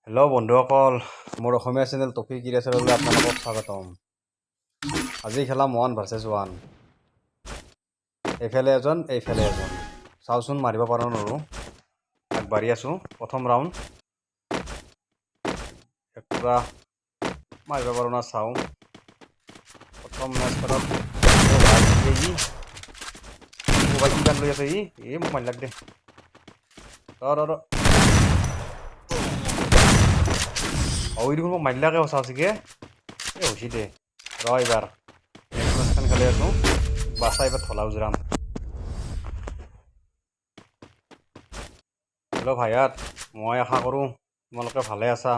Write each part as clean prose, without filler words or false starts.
Hello' বন্ধুসকল, মোৰ অসমীয়া channel topic ক্ৰিয়েচনলৈ আপোনালোকক স্বাগতম। আজি খেলা 1 ভাৰ্চেছ 1। এইফালে এজন এইফালে এজন। চাওচোন মাৰিব পাৰোঁ নোৱাৰোঁ। আগবাঢ়ি আছোঁ। প্ৰথম ৰাউণ্ড পুৰা মাৰিব পাৰোঁ না চাওঁ। প্ৰথম মেচখনত মোবাইল কি গান লৈ আছে মোক মাৰি লাগ দে। দেখোন মোক মাৰিলাকে সঁচা হৈছিকে হৈছে দে। এইবাৰ নেক্সট মেচখন খেলি আছোঁ। বাচা এইবাৰ ধলা উজৰাম। হেল্ল' ভাইয়াত, মই আশা কৰোঁ তোমালোকে ভালে আছা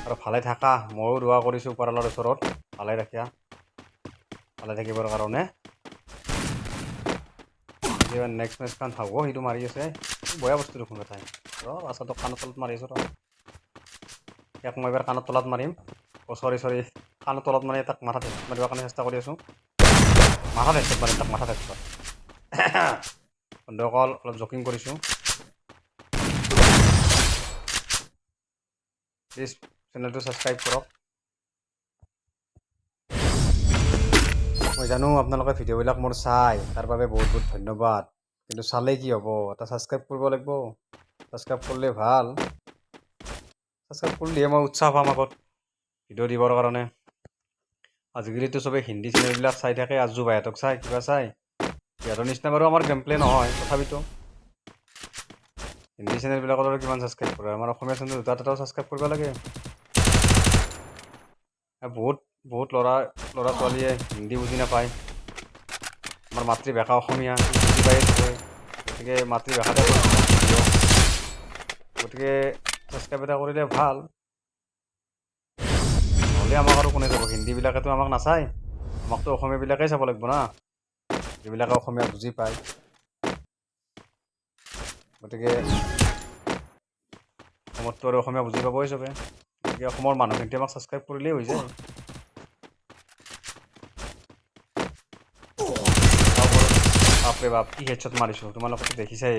আৰু ভালে থাকা। ময়ো দোৱা কৰিছোঁ ওপৰৱালাৰ ওচৰত ভালে ৰাখিয়া, ভালে থাকিবৰ কাৰণে। এইবাৰ নেক্সট মেচখন হ'ব। সেইটো মাৰি আছে বেয়া বস্তু দেখোন কথাই। আচ্ছা কাণৰ তলত মাৰি আছোঁ। ইয়াক মই এবাৰ কাণৰ তলত মাৰিম। চৰি কাণৰ তলত মানে তাক মাথাত মাৰিবৰ কাৰণে চেষ্টা কৰি আছোঁ। মাথাত হেডশ্বট মাৰিম তাক, মাথাত হেডশ্বট। বন্ধুসকল, অলপ জকিং কৰিছোঁ। প্লিজ চেনেলটো ছাবস্ক্ৰাইব কৰক। মই জানো আপোনালোকে ভিডিঅ'বিলাক মোৰ চাই, তাৰ বাবে বহুত বহুত ধন্যবাদ। কিন্তু চালে কি হ'ব, এটা ছাবস্ক্ৰাইব কৰিব লাগিব। ছাবস্ক্ৰাইব কৰিলে ভাল। ছাবস্ক্ৰাইব কৰিলেহে মই উৎসাহ পাম আগত ভিডিঅ' দিবৰ কাৰণে। আজিকালিতো চবেই হিন্দী চেনেলবিলাক চাই থাকে। আজু ভাইহঁতক চাই, কিবা চাই। সিহঁতৰ নিচিনা বাৰু আমাৰ গেম প্লে নহয়, তথাপিতো হিন্দী চেনেলবিলাকত আৰু কিমান ছাবস্ক্ৰাইব কৰে। আমাৰ অসমীয়া চেনেল দুটা এটাও ছাবস্ক্ৰাইব কৰিব লাগে। বহুত ল'ৰা ছোৱালীয়ে হিন্দী বুজি নাপায়। আমাৰ মাতৃভাষা অসমীয়া বুজি পায়ে থাকে। গতিকে মাতৃভাষাতে গতিকে ছাবস্ক্ৰাইব এটা কৰিলে ভাল। নহ'লে আমাক আৰু কোনে চাব? হিন্দীবিলাকেতো আমাক নাচায়। আমাকতো অসমীয়াবিলাকেই চাব লাগিব না, যিবিলাকে অসমীয়া বুজি পায়। গতিকে অসমততো আৰু অসমীয়া বুজি পাবই চবে। গতিকে অসমৰ মানুহখিনিতে আমাক ছাবস্ক্ৰাইব কৰিলেই হৈ যায়। বাপৰে বাপ, কি হেডশ্বট মাৰিছোঁ। তোমালোকেতো দেখিছাই।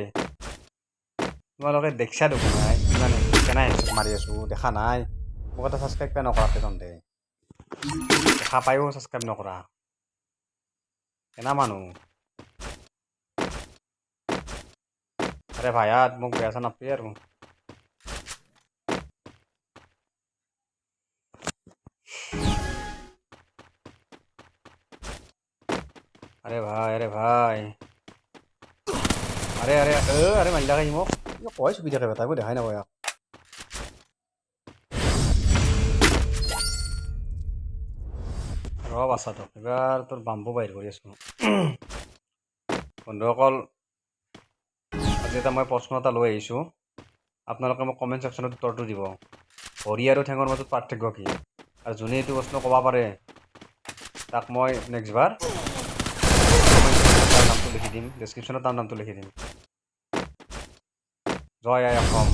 তোমালোকে দেখিছা দেখোন কিমান কেনে হেডশ্বট মাৰি আছোঁ। দেখা নাই? মোক এটা ছাবস্ক্ৰাইব কিয় নকৰাকে তহঁতে? দেখা পায়ো ছাবস্ক্ৰাইব নকৰা, কেনা মানুহ? আৰে ভাইয়াত, মোক বেয়া চেয়া নাপাবি আৰু। আৰে ভাই আৰে মাৰিলাকে মোক কয় চুপি থাকে বেটা, মই দেখাই নাপাওঁ ইয়াক। বাচ্চাটোক এইবাৰ তোৰ বাম্বু বাহিৰ কৰি আছোঁ। বন্ধুসকল, আজি মই প্ৰশ্ন এটা লৈ আহিছোঁ। আপোনালোকে মোক কমেণ্ট ছেকশ্যনত উত্তৰটো দিব। ভৰি আৰু ঠেঙৰ মাজত পাৰ্থক্য কি? আৰু যোনে এইটো প্ৰশ্ন ক'ব পাৰে, তাক মই নেক্সটবাৰ তাৰ নামটো লিখি দিম, ডেছক্ৰিপশ্যনত তাৰ নামটো লিখি দিম। জয় আই অসম।